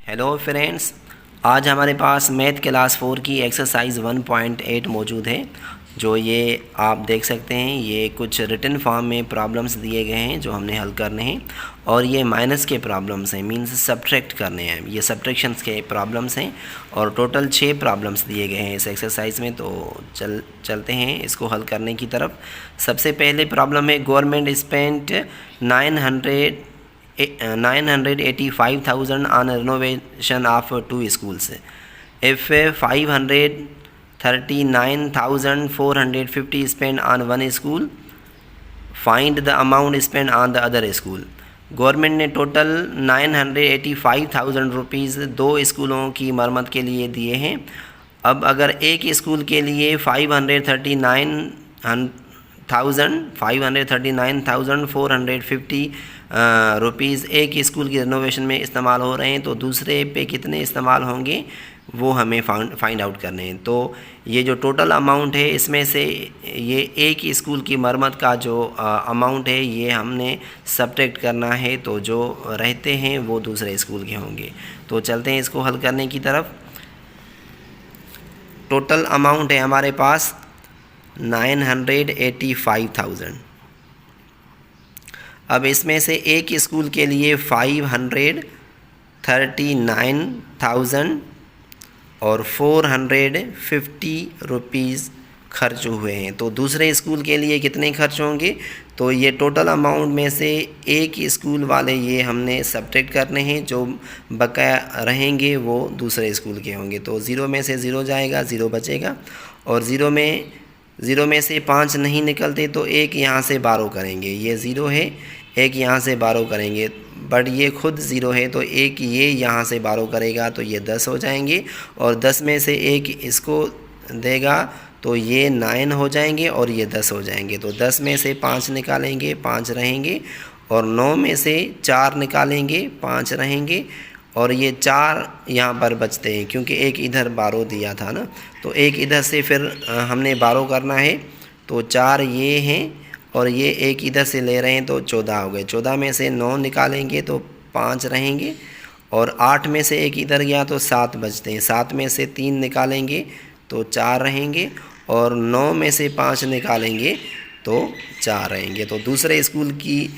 Hello friends, आज हमारे पास math class 4 की एक्सरसाइज 1.8 मौजूद है। जो ये आप देख सकते हैं, ये कुछ रिटन फॉर्म में प्रॉब्लम्स दिए गए हैं जो हमने हल करने हैं। और ये माइनस के प्रॉब्लम्स हैं, मींस सब्ट्रैक्ट करने हैं। ये सब्ट्रैक्शंस के प्रॉब्लम्स हैं और टोटल 6 प्रॉब्लम्स दिए गए हैं इस एक्सरसाइज में। तो चलते हैं इसको हल करने की तरफ। सबसे पहले प्रॉब्लम है, government spent 985,000 on renovation of 2 schools. If 539,450 spent on one school, find the amount spent on the other school. Government ने टोटल 985,000 रुपीज़ 2 स्कूलों की मरम्मत के लिए दिए हैं। अब अगर एक स्कूल के लिए 539,450 रुपीज़ एक स्कूल की रिनोवेशन में इस्तेमाल हो रहे हैं, तो दूसरे पे कितने इस्तेमाल होंगे वो हमें फाइंड आउट करने हैं। तो ये जो टोटल अमाउंट है, इसमें से ये एक स्कूल की मरम्मत का जो अमाउंट है ये हमने सब्ट्रैक्ट करना है, तो जो रहते हैं वो दूसरे स्कूल के होंगे। तो चलते हैं इसको हल करने की तरफ। टोटल अमाउंट है हमारे पास 985,000। अब इसमें से एक स्कूल के लिए 539,000 और 450 रुपीज़ खर्च हुए हैं, तो दूसरे स्कूल के लिए कितने खर्च होंगे? तो ये टोटल अमाउंट में से एक स्कूल वाले ये हमने सब्ट्रैक्ट करने हैं, जो बकाया रहेंगे वो दूसरे स्कूल के होंगे। तो ज़ीरो में से ज़ीरो जाएगा, ज़ीरो बचेगा, और ज़ीरो में से 5 नहीं निकलते तो एक यहाँ से बारो करेंगे। ये ज़ीरो है, एक यहाँ से बारो करेंगे, बट ये खुद ज़ीरो है तो एक ये यहाँ से बारो करेगा तो ये 10 हो जाएंगे, और 10 में से एक इसको देगा तो ये 9 हो जाएंगे और ये 10 हो जाएंगे। तो 10 में से 5 निकालेंगे, 5 रहेंगे, और 9 में से 4 निकालेंगे, 5 रहेंगे, और ये 4 यहाँ पर बचते हैं क्योंकि एक इधर बारो दिया था ना, तो एक इधर से फिर हमने बारो करना है। तो 4 ये हैं और ये एक इधर से ले रहे हैं तो 14 हो गए। 14 में से 9 निकालेंगे तो 5 रहेंगे, और 8 में से एक इधर गया तो 7 बचते हैं। 7 में से 3 निकालेंगे तो 4 रहेंगे, और 9 में से 5 निकालेंगे तो 4 रहेंगे। तो दूसरे स्कूल की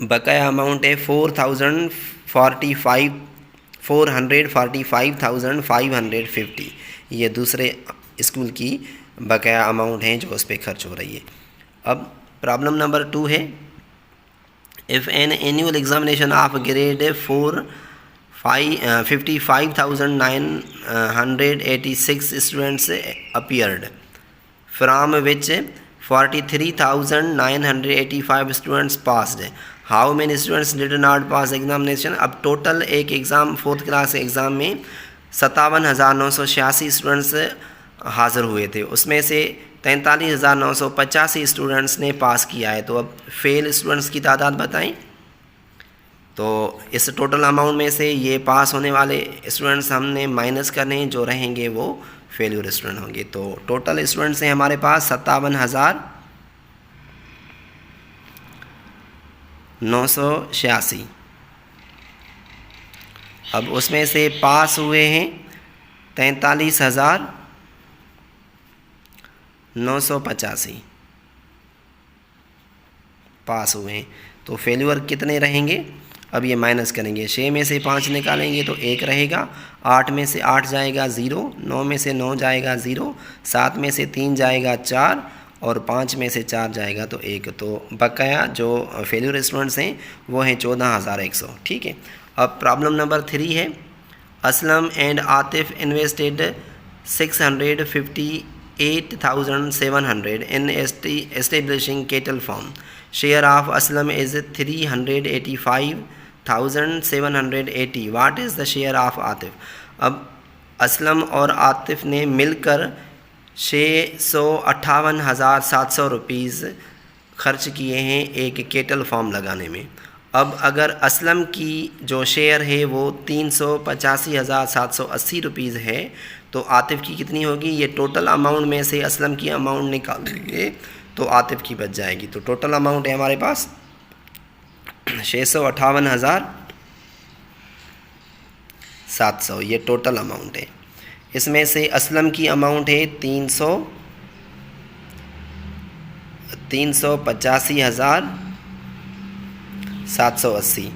बकाया अमाउंट है 445,550। ये दूसरे स्कूल की बकाया अमाउंट है जो उस पर खर्च हो रही है। अब प्रॉब्लम नंबर 2 है, if an annual examination of grade 4 55,986 students appeared, from which 43,985 students passed, how many students did not pass examination. अब टोटल एक एग्ज़ाम 4th क्लास एग्ज़ाम में 57,986 स्टूडेंट्स हाज़िर हुए थे, उसमें से 43,985 स्टूडेंट्स ने पास किया है। तो अब फेल स्टूडेंट्स की तादाद बताएं। तो इस टोटल अमाउंट में से ये पास होने वाले स्टूडेंट्स हमने माइनस करने हैं, जो रहेंगे वो फेल्यूर स्टूडेंट होंगे। तो टोटल स्टूडेंट्स हैं हमारे पास 57,986। अब उसमें से पास हुए हैं 43,985 पास हुए हैं, तो फेल्यूर कितने रहेंगे? अब ये माइनस करेंगे, 6 में से 5 निकालेंगे तो 1 रहेगा, 8 में से 8 जाएगा 0, 9 में से 9 जाएगा 0, 7 में से 3 जाएगा 4, और 5 में से 4 जाएगा तो 1। तो बकाया जो फेल्यूर स्टूडेंट्स हैं वो हैं 14,100। ठीक है। अब प्रॉब्लम नंबर 3 है, Aslam and Atif invested 658,700 in establishing cattle farm. Share of Aslam is 385,780. What is the share of Atif? अब असलम और आतिफ ने मिलकर 658,700 रुपीज़ खर्च किए हैं एक केटल फार्म लगाने में। अब अगर असलम की जो शेयर है वो 385,780 रुपीज़ है, तो आतिफ की कितनी होगी? ये टोटल अमाउंट में से असलम की अमाउंट निकालेंगे तो आतिफ की बच जाएगी। तो टोटल अमाउंट है हमारे पास 658,000 700, ये टोटल अमाउंट है। इसमें से असलम की अमाउंट है 385,780।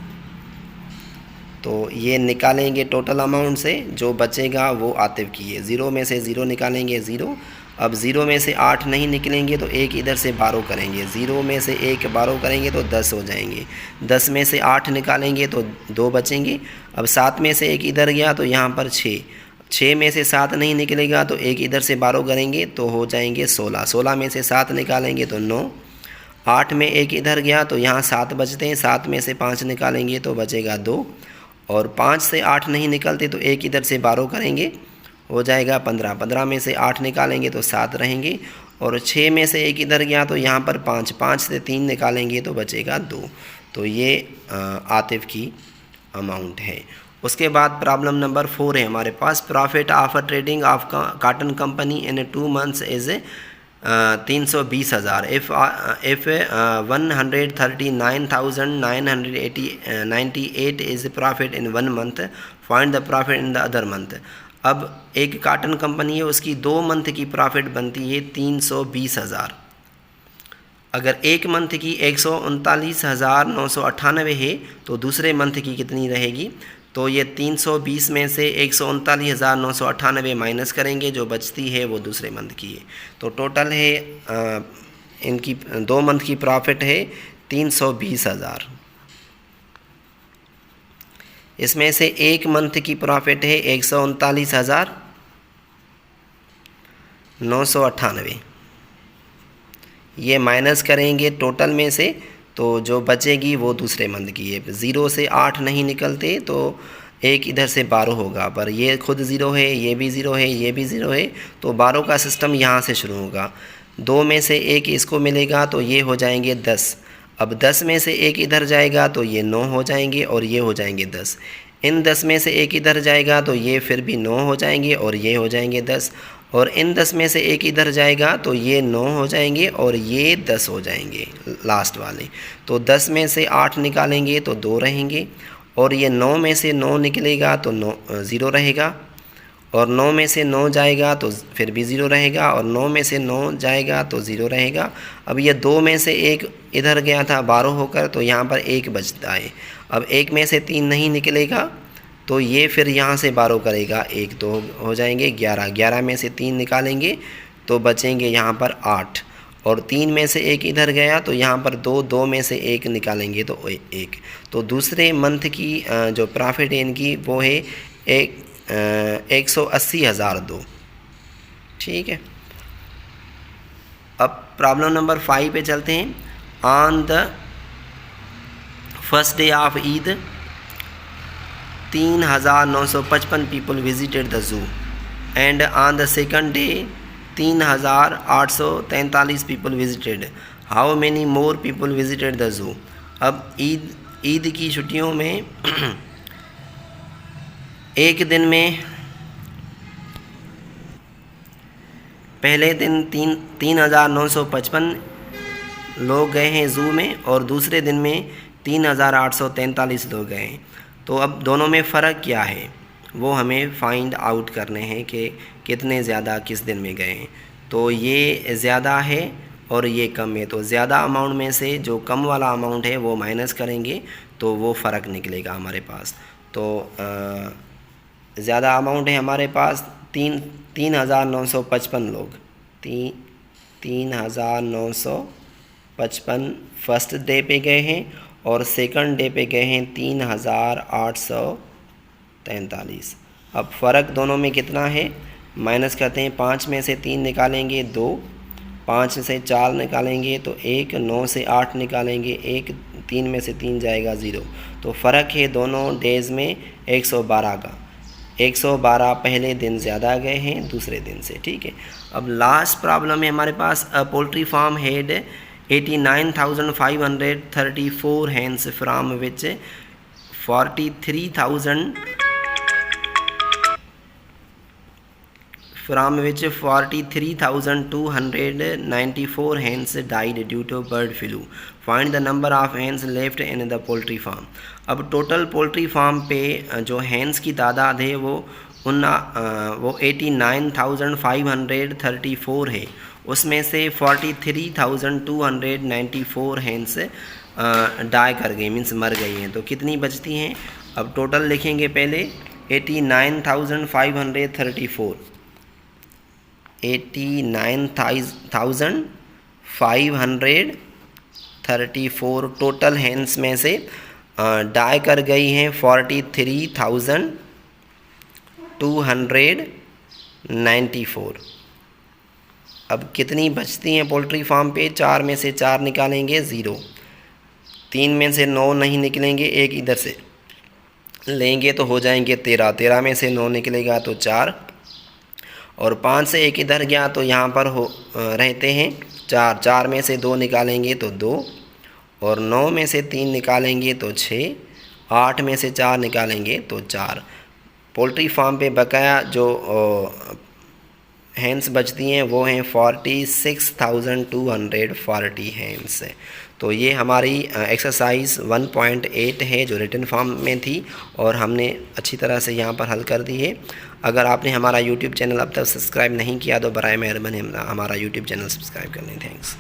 तो ये निकालेंगे टोटल अमाउंट से, जो बचेगा वो आतिफ की है। 0 में से 0 निकालेंगे 0। अब 0 में से 8 नहीं निकलेंगे तो 1 इधर से 12 करेंगे। 0 में से 1 12 करेंगे तो 10 हो जाएंगे। 10 में से 8 निकालेंगे तो 2 बचेंगे। अब 7 में से 1 इधर गया तो यहाँ पर 6। 6 में से 7 नहीं निकलेगा तो 1 इधर से 12 करेंगे तो हो जाएंगे 16। 16 में से 7 निकालेंगे तो 9। 8 में 1 इधर गया तो यहाँ 7 बचते हैं। 7 में से 5 निकालेंगे तो बचेगा 2। और 5 से 8 नहीं निकलते तो 1 इधर से 12 करेंगे, हो जाएगा 15। 15 में से 8 निकालेंगे तो 7 रहेंगे। और 6 में से 1 इधर गया तो यहाँ पर 5। 5 से 3 निकालेंगे तो बचेगा 2। तो ये आतिफ की अमाउंट है। उसके बाद प्रॉब्लम नंबर 4 है हमारे पास। Profit after trading of cotton company in 2 months is 320,000। If 139,998 is profit in 1 month, find the profit in the other month. अब एक काटन कंपनी है, उसकी 2 मंथ की प्रॉफिट बनती है 320,000। अगर एक मंथ की 139,998 है तो दूसरे मंथ की कितनी रहेगी? तो ये 320 में से 139,998 माइनस करेंगे, जो बचती है वो दूसरे मंथ की है। तो टोटल है इनकी 2 मंथ की प्रॉफिट है 320,000। इसमें से एक मंथ की प्रॉफिट है 139,998। ये माइनस करेंगे टोटल में से, तो जो बचेगी वो दूसरे मंथ की है। 0 से 8 नहीं निकलते तो 1 इधर से 12 होगा, पर ये खुद 0 है, ये भी 0 है, ये भी 0 है, तो 12 का सिस्टम यहाँ से शुरू होगा। 2 में से 1 इसको मिलेगा तो ये हो जाएंगे 10। अब 10 में से 1 इधर जाएगा तो ये 9 हो जाएंगे और ये हो जाएंगे 10। इन 10 में से 1 इधर जाएगा तो ये फिर भी 9 हो जाएंगे और ये हो जाएंगे 10। और इन 10 में से 1 इधर जाएगा तो ये 9 हो जाएंगे और ये 10 हो जाएंगे लास्ट वाले। तो 10 में से 8 निकालेंगे तो 2 रहेंगे। और ये 9 में से 9 निकलेगा तो 0 रहेगा। और 9 में से 9 जाएगा तो फिर भी 0 रहेगा। और 9 में से 9 जाएगा तो 0 रहेगा। अब ये 2 में से 1 इधर गया था 12 होकर, तो यहाँ पर 1 बचता है। अब 1 में से 3 नहीं निकलेगा तो ये फिर यहाँ से 12 करेगा, 1 तो हो जाएंगे 11। 11 में से 3 निकालेंगे तो बचेंगे यहाँ पर 8। और 3 में से 1 इधर गया तो यहाँ पर 2। 2 में से 1 निकालेंगे तो 1। तो दूसरे मंथ की जो प्रॉफिट है इनकी वो है 180,002। ठीक है। अब प्रॉब्लम नंबर 5 पे चलते हैं। On the first day of Eid 3,955 people visited the zoo and on the second day 3,843 people visited. How many more people visited the zoo. अब ईद की छुट्टियों में एक दिन में पहले दिन 3,955 लोग गए हैं ज़ू में और दूसरे दिन में 3,843 लोग गए हैं। तो अब दोनों में फ़र्क क्या है वो हमें फाइंड आउट करने हैं कि कितने ज़्यादा किस दिन में गए हैं। तो ये ज़्यादा है और ये कम है, तो ज़्यादा अमाउंट में से जो कम वाला अमाउंट है वो माइनस करेंगे तो वो फ़र्क निकलेगा हमारे पास। तो ज़्यादा अमाउंट है हमारे पास 3,955 लोग। 3,955 फर्स्ट डे पे गए हैं और सेकंड डे पे गए हैं 3,843। अब फ़र्क दोनों में कितना है माइनस करते हैं। 5 में से 3 निकालेंगे 2, 5 से 4 निकालेंगे तो 1, 9 से 8 निकालेंगे 1, 3 में से 3 जाएगा 0। तो फ़र्क है दोनों डेज़ में 112 का। 112 पहले दिन ज़्यादा गए हैं दूसरे दिन से। ठीक है। अब लास्ट प्रॉब्लम है हमारे पास। A poultry farm had 89,534 hens from which 43,000 from which 43,294 hens died due to bird flu. Find the number of hens left in the poultry farm. अब टोटल पोल्ट्री फार्म पे जो हैंस की तादाद है वो 89,534 है। उसमें से 43,294 हैंस डाई कर गई, मीन्स मर गई हैं। तो कितनी बचती हैं? अब टोटल लिखेंगे पहले 89,534 89,534 टोटल हैंस में से डाई कर गई हैं 43,294। अब कितनी बचती हैं पोल्ट्री फार्म पे? 4 में से 4 निकालेंगे 0, 3 में से 9 नहीं निकलेंगे, एक इधर से लेंगे तो हो जाएंगे 13, 13 में से 9 निकलेगा तो 4, और 5 से 1 इधर गया तो यहाँ पर रहते हैं 4, 4 में से 2 निकालेंगे तो 2, और 9 में से 3 निकालेंगे तो 6, 8 में से 4 निकालेंगे तो 4। पोल्ट्री फार्म पे बकाया जो हैंस बचती हैं वो हैं 46,240 हैंस। तो ये हमारी एक्सरसाइज 1.8 है जो रिटन फॉर्म में थी, और हमने अच्छी तरह से यहाँ पर हल कर दी है। अगर आपने हमारा यूट्यूब चैनल अब तक सब्सक्राइब नहीं किया तो बराए मेहरबानी हमारा यूट्यूब चैनल सब्सक्राइब कर लें। थैंक्स।